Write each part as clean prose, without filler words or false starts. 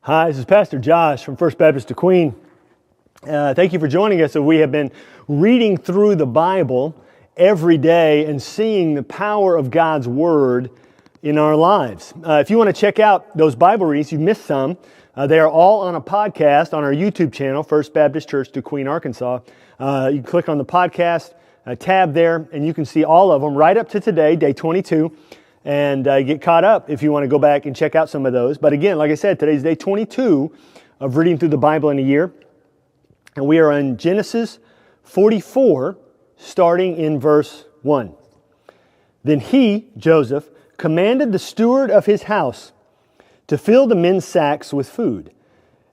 Hi, this is Pastor Josh from First Baptist De Queen. Thank you for joining us. So we have been reading through the Bible every day and seeing the power of God's Word in our lives. If you want to check out those Bible readings, you missed some. They are all on a podcast on our YouTube channel, First Baptist Church De Queen, Arkansas. You can click on the podcast tab there, and you can see all of them right up to today, day 22. And get caught up if you want to go back and check out some of those. But again, like I said, today's day 22 of reading through the Bible in a year. And we are in Genesis 44, starting in verse 1. Then he, Joseph, commanded the steward of his house to fill the men's sacks with food,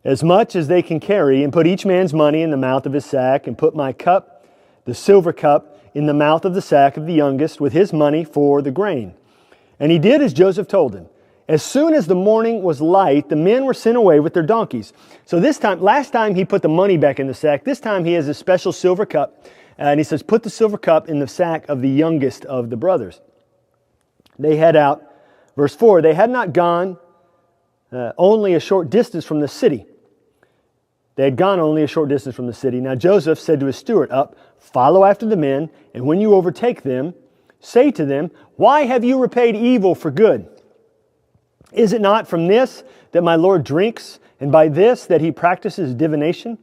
as much as they can carry, and put each man's money in the mouth of his sack, and put my cup, the silver cup, in the mouth of the sack of the youngest, with his money for the grain. And he did as Joseph told him. As soon as the morning was light, the men were sent away with their donkeys. So this time, last time he put the money back in the sack. This time he has a special silver cup. And he says, put the silver cup in the sack of the youngest of the brothers. They head out. Verse 4, they had not gone only a short distance from the city. They had gone only a short distance from the city. Now Joseph said to his steward, up, follow after the men, and when you overtake them, say to them, why have you repaid evil for good? Is it not from this that my Lord drinks, and by this that he practices divination?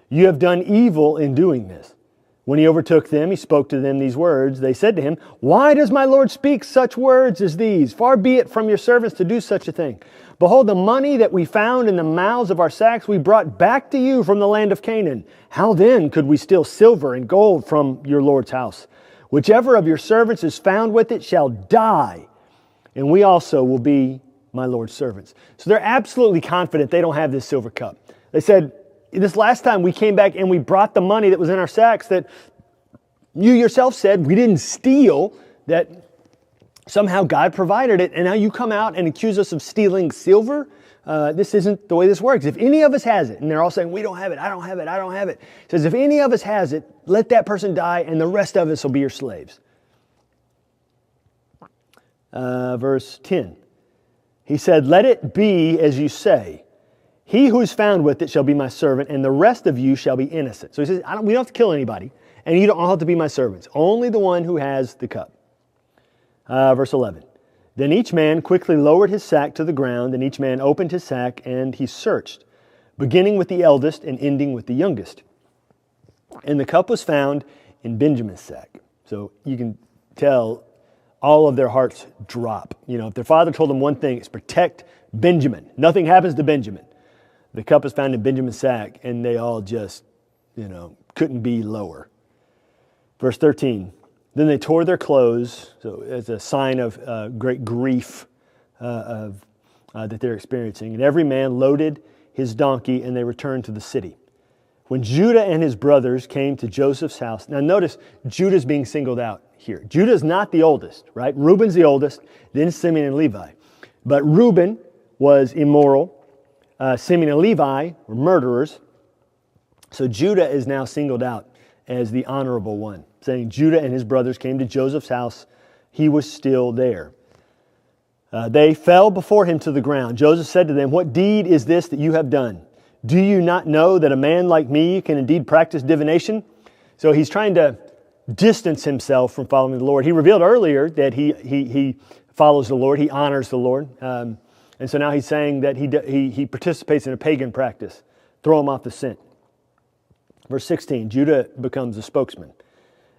You have done evil in doing this. When he overtook them, he spoke to them these words. They said to him, why does my Lord speak such words as these? Far be it from your servants to do such a thing. Behold, the money that we found in the mouths of our sacks we brought back to you from the land of Canaan. How then could we steal silver and gold from your Lord's house? Whichever of your servants is found with it shall die, and we also will be my Lord's servants. So they're absolutely confident they don't have this silver cup. They said, this last time we came back and we brought the money that was in our sacks that you yourself said we didn't steal, that somehow God provided it, and now you come out and accuse us of stealing silver? This isn't the way this works. If any of us has it, and they're all saying, we don't have it, I don't have it, I don't have it. It says, if any of us has it, let that person die, and the rest of us will be your slaves. Verse 10. He said, let it be as you say. He who is found with it shall be my servant, and the rest of you shall be innocent. So he says, we don't have to kill anybody, and you don't all have to be my servants. Only the one who has the cup. Verse 11. Then each man quickly lowered his sack to the ground, and each man opened his sack, and he searched, beginning with the eldest and ending with the youngest. And the cup was found in Benjamin's sack. So you can tell all of their hearts drop. You know, if their father told them one thing, it's protect Benjamin. Nothing happens to Benjamin. The cup is found in Benjamin's sack, and they all just, couldn't be lower. Verse 13. Then they tore their clothes, so it's a sign of great grief that they're experiencing. And every man loaded his donkey, and they returned to the city. When Judah and his brothers came to Joseph's house, now notice Judah's being singled out here. Judah's not the oldest, right? Reuben's the oldest, then Simeon and Levi. But Reuben was immoral. Simeon and Levi were murderers. So Judah is now singled out as the honorable one, saying Judah and his brothers came to Joseph's house. He was still there. They fell before him to the ground. Joseph said to them, what deed is this that you have done? Do you not know that a man like me can indeed practice divination? So he's trying to distance himself from following the Lord. He revealed earlier that he follows the Lord. He honors the Lord. And so now he's saying that he participates in a pagan practice. Throw him off the scent. Verse 16, Judah becomes a spokesman.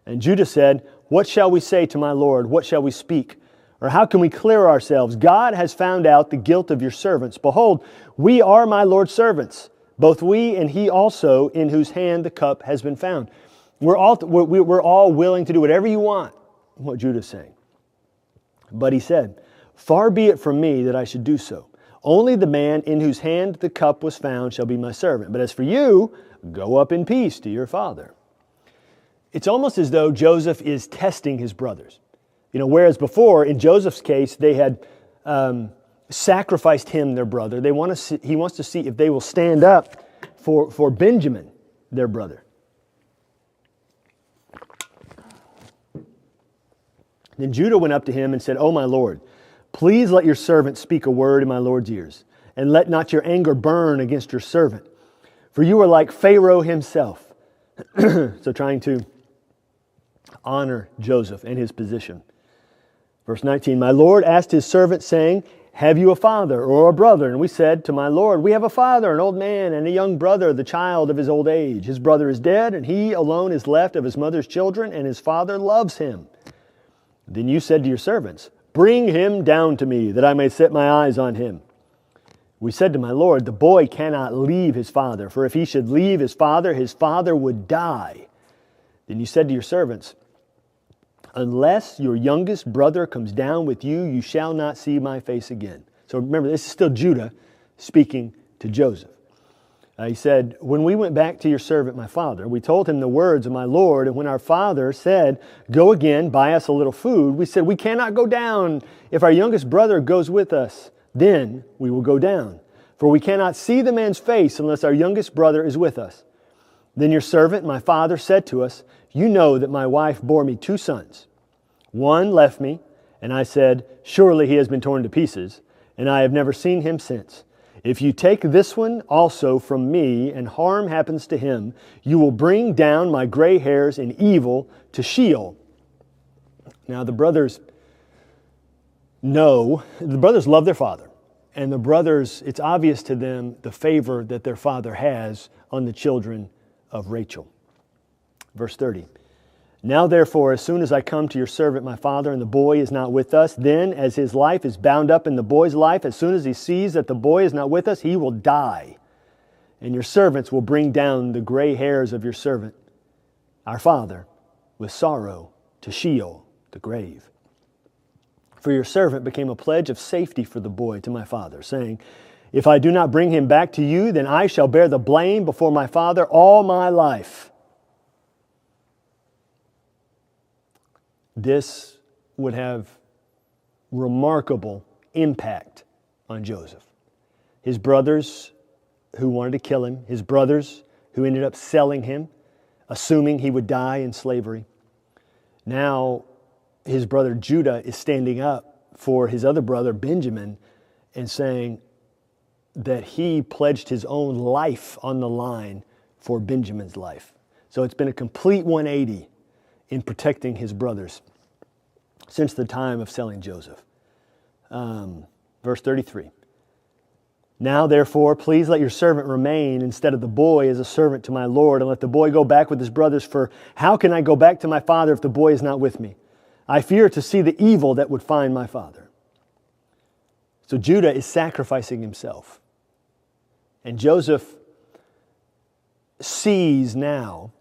And Judah said, what shall we say to my Lord? What shall we speak? Or how can we clear ourselves? God has found out the guilt of your servants. Behold, we are my Lord's servants, both we and he also, in whose hand the cup has been found. We're all willing to do whatever you want, what Judah's saying. But he said, far be it from me that I should do so. Only the man in whose hand the cup was found shall be my servant. But as for you, go up in peace to your father. It's almost as though Joseph is testing his brothers. Whereas before, in Joseph's case, they had sacrificed him, their brother. He wants to see if they will stand up for Benjamin, their brother. Then Judah went up to him and said, O my Lord, please let your servant speak a word in my Lord's ears. and let not your anger burn against your servant. For you are like Pharaoh himself. So trying to honor Joseph and his position. Verse 19, my Lord asked his servant, saying, have you a father or a brother? And we said to my Lord, we have a father, an old man, and a young brother, the child of his old age. His brother is dead, and he alone is left of his mother's children, and his father loves him. Then you said to your servants, bring him down to me, that I may set my eyes on him. We said to my Lord, the boy cannot leave his father, for if he should leave his father would die. Then you said to your servants, unless your youngest brother comes down with you, you shall not see my face again. So remember, this is still Judah speaking to Joseph. He said, when we went back to your servant, my father, we told him the words of my Lord. And when our father said, go again, buy us a little food, we said, we cannot go down. If our youngest brother goes with us, then we will go down. For we cannot see the man's face unless our youngest brother is with us. Then your servant, my father, said to us, you know that my wife bore me 2 sons. One left me, and I said, surely he has been torn to pieces, and I have never seen him since. If you take this one also from me, and harm happens to him, you will bring down my gray hairs in evil to Sheol. Now the brothers love their father. And the brothers, it's obvious to them the favor that their father has on the children of Rachel. Verse 30. Now therefore, as soon as I come to your servant, my father, and the boy is not with us, then as his life is bound up in the boy's life, as soon as he sees that the boy is not with us, he will die. And your servants will bring down the gray hairs of your servant, our father, with sorrow to Sheol, the grave. For your servant became a pledge of safety for the boy to my father, saying, if I do not bring him back to you, then I shall bear the blame before my father all my life. This would have remarkable impact on Joseph. His brothers who wanted to kill him, his brothers who ended up selling him, assuming he would die in slavery. Now his brother Judah is standing up for his other brother Benjamin and saying that he pledged his own life on the line for Benjamin's life. So it's been a complete 180 in protecting his brothers since the time of selling Joseph. Verse 33. Now therefore, please let your servant remain instead of the boy as a servant to my Lord, and let the boy go back with his brothers, for how can I go back to my father if the boy is not with me? I fear to see the evil that would find my father. So Judah is sacrificing himself. And Joseph sees now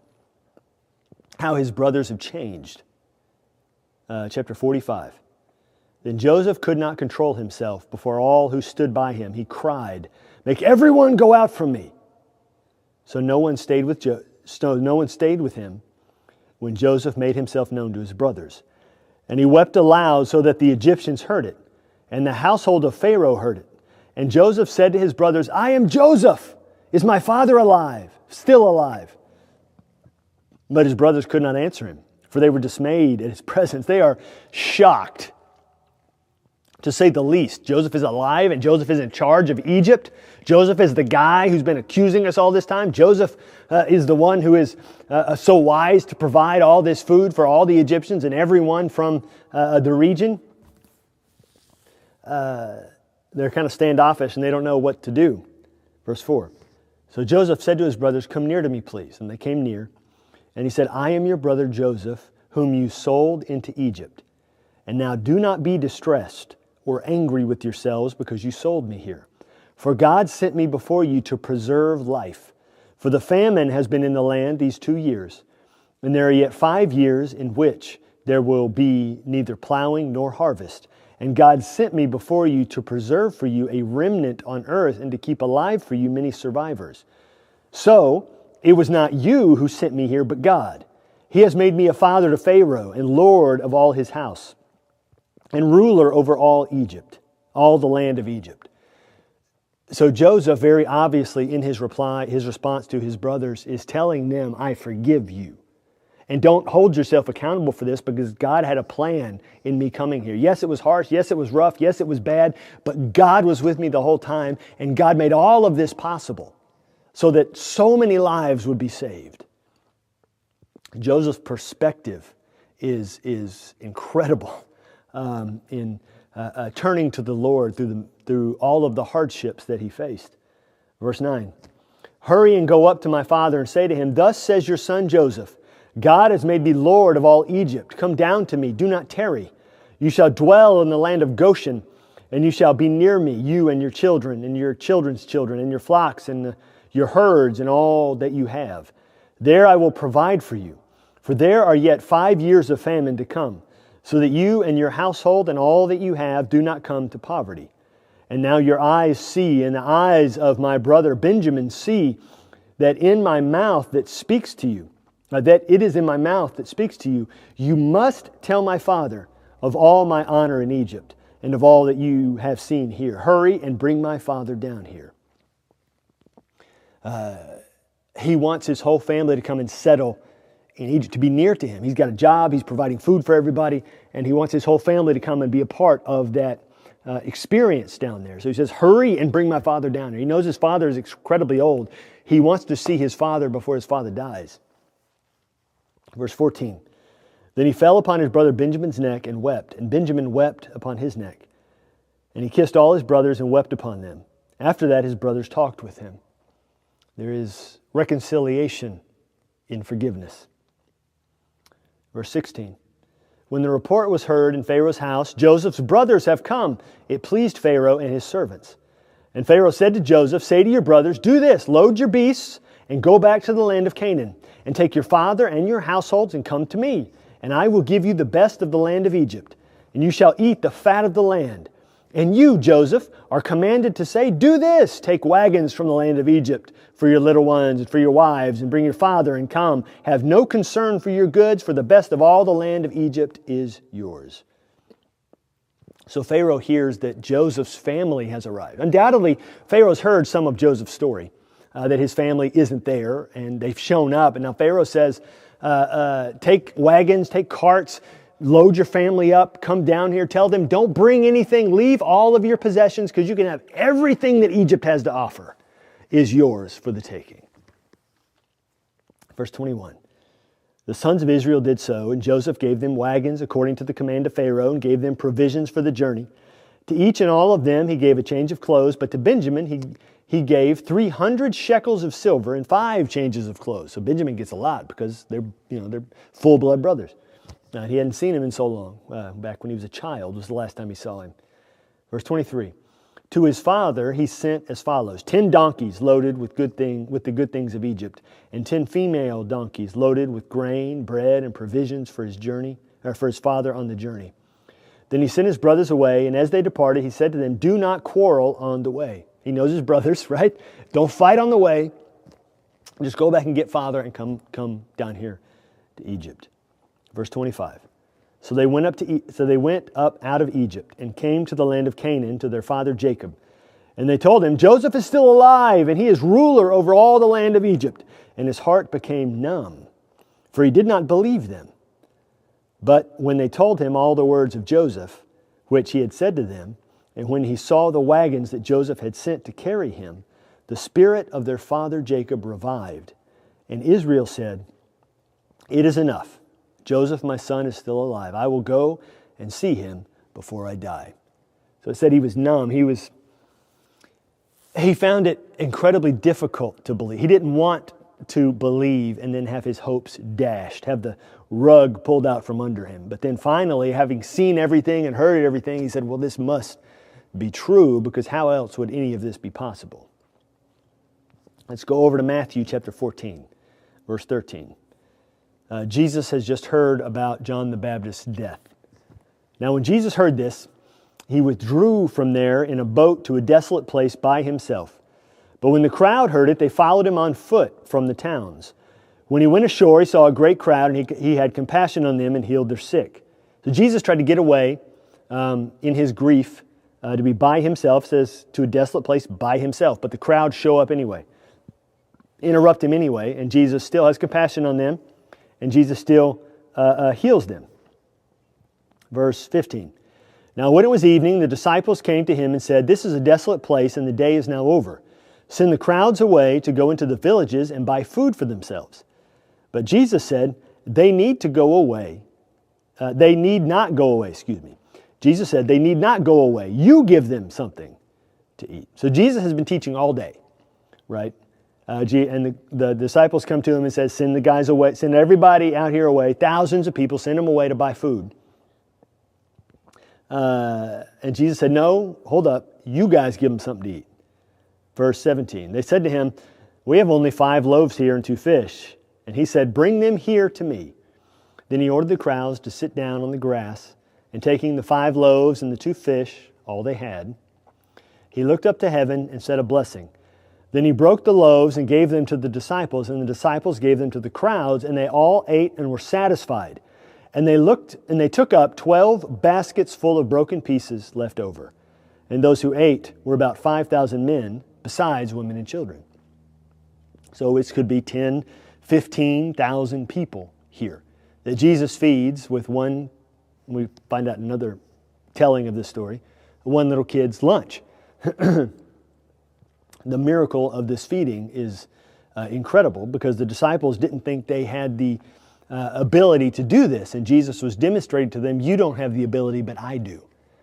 how his brothers have changed. Chapter 45. Then Joseph could not control himself before all who stood by him. He cried, make everyone go out from me. So no one stayed with him when Joseph made himself known to his brothers. And he wept aloud so that the Egyptians heard it, and the household of Pharaoh heard it. And Joseph said to his brothers, I am Joseph. Is my father alive? Still alive? But his brothers could not answer him, for they were dismayed at his presence. They are shocked, to say the least. Joseph is alive, and Joseph is in charge of Egypt. Joseph is the guy who's been accusing us all this time. Joseph is the one who is so wise to provide all this food for all the Egyptians and everyone from the region. They're kind of standoffish and they don't know what to do. Verse 4. So Joseph said to his brothers, come near to me, please. And they came near. And he said, I am your brother Joseph, whom you sold into Egypt. And now do not be distressed or angry with yourselves because you sold me here. For God sent me before you to preserve life. For the famine has been in the land these 2 years, and there are yet 5 years in which there will be neither plowing nor harvest. And God sent me before you to preserve for you a remnant on earth and to keep alive for you many survivors. So it was not you who sent me here, but God. He has made me a father to Pharaoh and lord of all his house and ruler over all Egypt, all the land of Egypt. So Joseph, very obviously in his response to his brothers, is telling them, I forgive you. And don't hold yourself accountable for this because God had a plan in me coming here. Yes, it was harsh. Yes, it was rough. Yes, it was bad. But God was with me the whole time. And God made all of this possible so that so many lives would be saved. Joseph's perspective is incredible in turning to the Lord through all of the hardships that he faced. Verse 9, hurry and go up to my father and say to him, thus says your son Joseph, God has made thee Lord of all Egypt. Come down to me, do not tarry. You shall dwell in the land of Goshen, and you shall be near me, you and your children, and your children's children, and your flocks, and your herds, and all that you have. There I will provide for you, for there are yet 5 years of famine to come, so that you and your household and all that you have do not come to poverty. And now your eyes see, and the eyes of my brother Benjamin see, that in my mouth that speaks to you, that it is in my mouth that speaks to you, you must tell my father of all my honor in Egypt, and of all that you have seen here. Hurry and bring my father down here. He wants his whole family to come and settle in Egypt, to be near to him. He's got a job, he's providing food for everybody, and he wants his whole family to come and be a part of that experience down there. So he says, hurry and bring my father down here. He knows his father is incredibly old. He wants to see his father before his father dies. Verse 14, then he fell upon his brother Benjamin's neck and wept, and Benjamin wept upon his neck. And he kissed all his brothers and wept upon them. After that, his brothers talked with him. There is reconciliation in forgiveness. Verse 16, when the report was heard in Pharaoh's house, Joseph's brothers have come. It pleased Pharaoh and his servants. And Pharaoh said to Joseph, say to your brothers, do this, load your beasts and go back to the land of Canaan, and take your father and your households and come to me, and I will give you the best of the land of Egypt, and you shall eat the fat of the land. And you, Joseph, are commanded to say, do this, take wagons from the land of Egypt for your little ones and for your wives, and bring your father and come. Have no concern for your goods, for the best of all the land of Egypt is yours. So Pharaoh hears that Joseph's family has arrived. Undoubtedly, Pharaoh's heard some of Joseph's story, that his family isn't there, and they've shown up. And now Pharaoh says, take wagons, take carts, load your family up, come down here, tell them, don't bring anything, leave all of your possessions, because you can have everything that Egypt has to offer is yours for the taking. Verse 21, the sons of Israel did so, and Joseph gave them wagons according to the command of Pharaoh, and gave them provisions for the journey. To each and all of them he gave a change of clothes, but to Benjamin he gave 300 shekels of silver and 5 changes of clothes. So Benjamin gets a lot because they're full-blood brothers. He hadn't seen him in so long. Back when he was a child was the last time he saw him. Verse 23, to his father he sent as follows, 10 donkeys loaded with the good things of Egypt, and 10 female donkeys loaded with grain, bread, and provisions for his journey, or for his father on the journey. Then he sent his brothers away, and as they departed, he said to them, do not quarrel on the way. He knows his brothers, right? Don't fight on the way. Just go back and get father and come down here to Egypt. Verse 25. So they went up out of Egypt and came to the land of Canaan to their father Jacob. And they told him, Joseph is still alive, and he is ruler over all the land of Egypt. And his heart became numb, for he did not believe them. But when they told him all the words of Joseph, which he had said to them, and when he saw the wagons that Joseph had sent to carry him, the spirit of their father Jacob revived. And Israel said, it is enough. Joseph, my son, is still alive. I will go and see him before I die. So it said he was numb. He found it incredibly difficult to believe. He didn't want to believe and then have his hopes dashed, have the rug pulled out from under him. But then finally, having seen everything and heard everything, he said, well, this must be true, because how else would any of this be possible? Let's go over to Matthew chapter 14, verse 13. Jesus has just heard about John the Baptist's death. Now, when Jesus heard this, he withdrew from there in a boat to a desolate place by himself. But when the crowd heard it, they followed him on foot from the towns. When he went ashore, he saw a great crowd, and he had compassion on them and healed their sick. So Jesus tried to get away in his grief to be by himself, says to a desolate place by himself. But the crowd show up anyway, interrupt him anyway, and Jesus still has compassion on them, and Jesus still heals them. Verse 15. Now when it was evening, the disciples came to him and said, "This is a desolate place, and the day is now over. Send the crowds away to go into the villages and buy food for themselves." But Jesus said, they need to go away. They need not go away, Jesus said, they need not go away. You give them something to eat. So Jesus has been teaching all day, right? And the disciples come to him and says, send the guys away, send everybody out here away, thousands of people, send them away to buy food. And Jesus said, no, hold up, you guys give them something to eat. Verse 17, they said to him, we have only 5 loaves here and 2 fish. And he said, bring them here to me. Then he ordered the crowds to sit down on the grass, and taking the 5 loaves and the 2 fish, all they had, he looked up to heaven and said a blessing. Then he broke the loaves and gave them to the disciples, and the disciples gave them to the crowds, and they all ate and were satisfied. And they took up 12 baskets full of broken pieces left over. And those who ate were about 5,000 men, besides women and children. So it could be 10, 15,000 people here that Jesus feeds with one, we find out another telling of this story, one little kid's lunch. The miracle of this feeding is incredible because the disciples didn't think they had the ability to do this. And Jesus was demonstrating to them, you don't have the ability, but I do.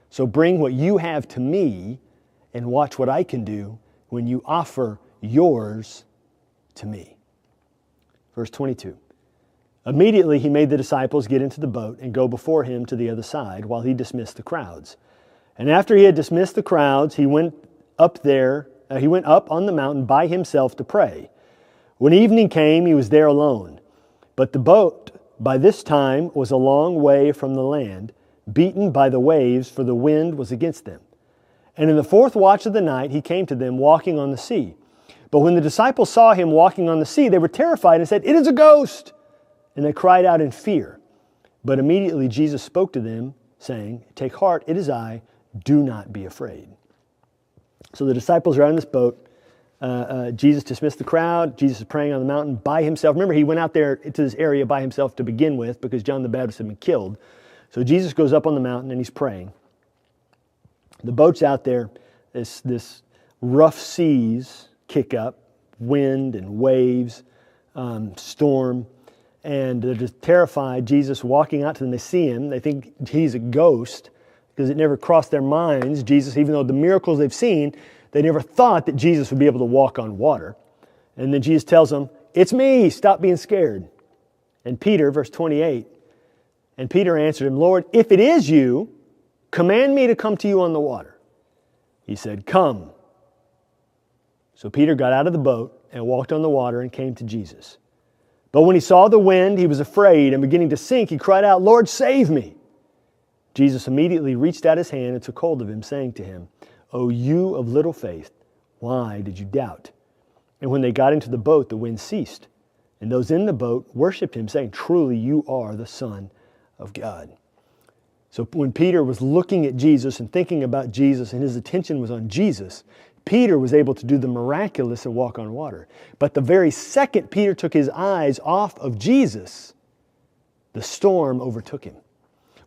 So bring what you have to me and watch what I can do when you offer yours to me. Verse 22. Immediately he made the disciples get into the boat and go before him to the other side while he dismissed the crowds. And after he had dismissed the crowds, he went up on the mountain by himself to pray. When evening came, he was there alone. But the boat by this time was a long way from the land, beaten by the waves, for the wind was against them. And in the 4th watch of the night he came to them walking on the sea. But when the disciples saw him walking on the sea, they were terrified and said, "It is a ghost!" And they cried out in fear. But immediately Jesus spoke to them, saying, "Take heart, it is I, do not be afraid." So the disciples are out in this boat. Jesus dismissed the crowd. Jesus is praying on the mountain by himself. Remember, he went out there to this area by himself to begin with because John the Baptist had been killed. So Jesus goes up on the mountain and he's praying. The boat's out there. This rough seas kick up, wind and waves, storm. And they're just terrified. Jesus walking out to them, they see him. They think he's a ghost because it never crossed their minds. Jesus, even though the miracles they've seen, they never thought that Jesus would be able to walk on water. And then Jesus tells them, "It's me, stop being scared." And Peter, verse 28, and Peter answered him, "Lord, if it is you, command me to come to you on the water." He said, "Come." So Peter got out of the boat and walked on the water and came to Jesus. But when he saw the wind, he was afraid, and beginning to sink, he cried out, "Lord, save me." Jesus immediately reached out his hand and took hold of him, saying to him, "O you of little faith, why did you doubt?" And when they got into the boat, the wind ceased, and those in the boat worshipped him, saying, "Truly you are the Son of God." So when Peter was looking at Jesus and thinking about Jesus and his attention was on Jesus, Peter was able to do the miraculous and walk on water. But the very second Peter took his eyes off of Jesus, the storm overtook him.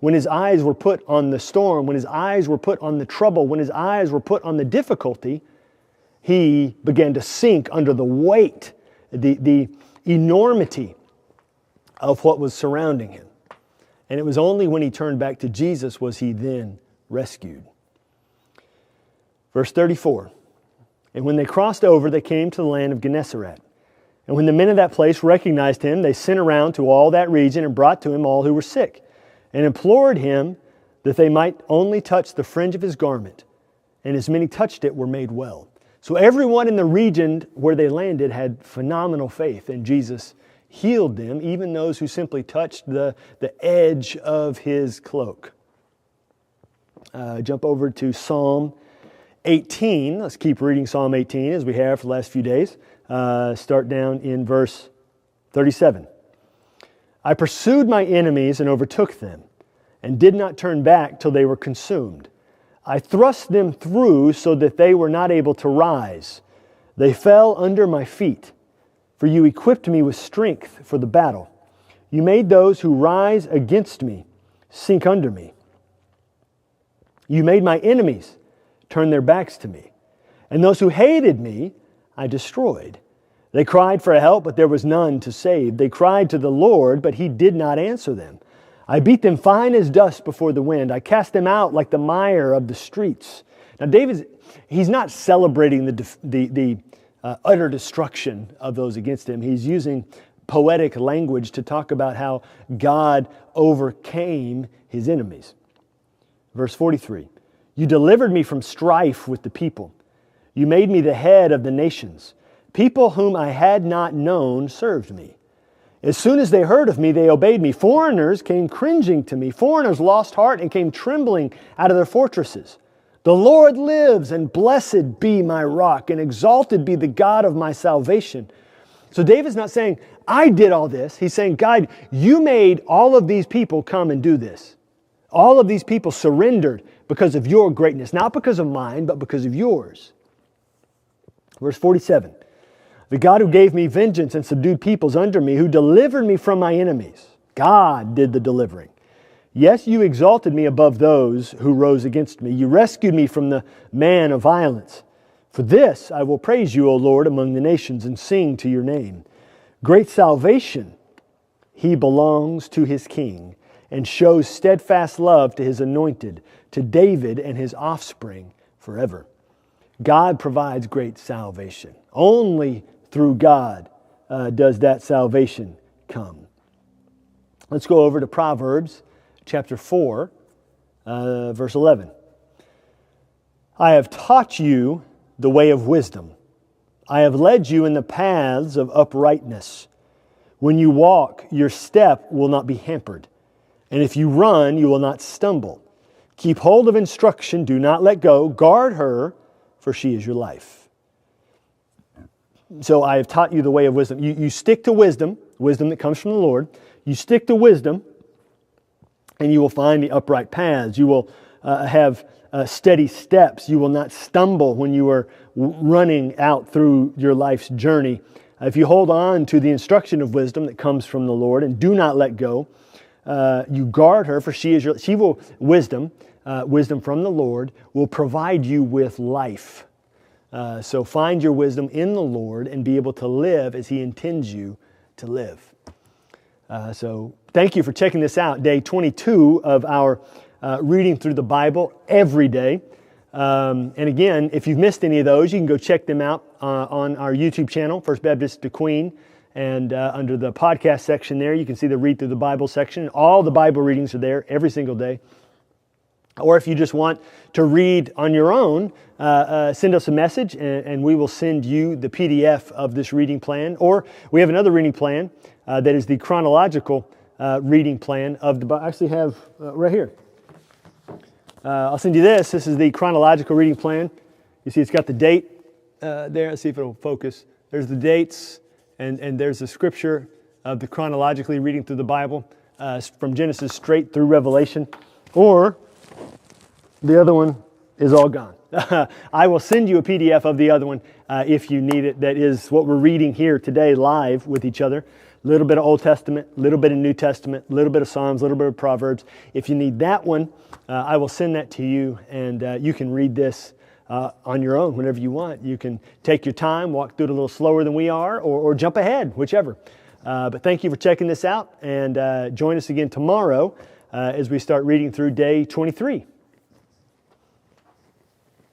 When his eyes were put on the storm, when his eyes were put on the trouble, when his eyes were put on the difficulty, he began to sink under the weight, the enormity of what was surrounding him. And it was only when he turned back to Jesus was he then rescued. Verse 34. And when they crossed over, they came to the land of Gennesaret. And when the men of that place recognized him, they sent around to all that region and brought to him all who were sick, and implored him that they might only touch the fringe of his garment. And as many touched it were made well. So everyone in the region where they landed had phenomenal faith, and Jesus healed them, even those who simply touched the edge of his cloak. Jump over to Psalm 18. Let's keep reading Psalm 18 as we have for the last few days. Start down in verse 37. I pursued my enemies and overtook them, and did not turn back till they were consumed. I thrust them through so that they were not able to rise. They fell under my feet, for you equipped me with strength for the battle. You made those who rise against me sink under me. You made my enemies turn their backs to me, and those who hated me I destroyed. They cried for help, but there was none to save. They cried to the Lord, but He did not answer them. I beat them fine as dust before the wind. I cast them out like the mire of the streets. Now he's not celebrating the utter destruction of those against him. He's using poetic language to talk about how God overcame his enemies. Verse 43, you delivered me from strife with the people. You made me the head of the nations. People whom I had not known served me. As soon as they heard of me, they obeyed me. Foreigners came cringing to me. Foreigners lost heart and came trembling out of their fortresses. The Lord lives, and blessed be my rock, and exalted be the God of my salvation. So David's not saying, I did all this. He's saying, God, you made all of these people come and do this. All of these people surrendered because of your greatness, not because of mine, but because of yours. Verse 47, the God who gave me vengeance and subdued peoples under me, who delivered me from my enemies. God did the delivering. Yes, you exalted me above those who rose against me. You rescued me from the man of violence. For this I will praise you, O Lord, among the nations, and sing to your name. Great salvation He belongs to His King, and shows steadfast love to His anointed, to David and his offspring forever. God provides great salvation. Only through God does that salvation come. Let's go over to Proverbs chapter 4, verse 11. I have taught you the way of wisdom. I have led you in the paths of uprightness. When you walk, your step will not be hampered, and if you run, you will not stumble. Keep hold of instruction, do not let go. Guard her, for she is your life. So I have taught you the way of wisdom. You stick to wisdom that comes from the Lord. You stick to wisdom, and you will find the upright paths. You will have steady steps. You will not stumble when you are running out through your life's journey. If you hold on to the instruction of wisdom that comes from the Lord and do not let go, you guard her, for wisdom from the Lord will provide you with life. So find your wisdom in the Lord and be able to live as He intends you to live. So thank you for checking this out, day 22 of our reading through the Bible every day. And again, if you've missed any of those, you can go check them out on our YouTube channel, First Baptist De Queen. And under the podcast section there, you can see the Read Through the Bible section. All the Bible readings are there every single day. Or if you just want to read on your own, send us a message and we will send you the PDF of this reading plan. Or we have another reading plan that is the chronological reading plan of the Bible. I actually have right here. I'll send you this. This is the chronological reading plan. You see it's got the date there. Let's see if it'll focus. There's the dates and there's the scripture of the chronologically reading through the Bible from Genesis straight through Revelation. Or the other one is all gone. I will send you a PDF of the other one if you need it. That is what we're reading here today live with each other. A little bit of Old Testament, a little bit of New Testament, a little bit of Psalms, a little bit of Proverbs. If you need that one, I will send that to you, and you can read this on your own whenever you want. You can take your time, walk through it a little slower than we are, or jump ahead, whichever. But thank you for checking this out, and join us again tomorrow as we start reading through day 23.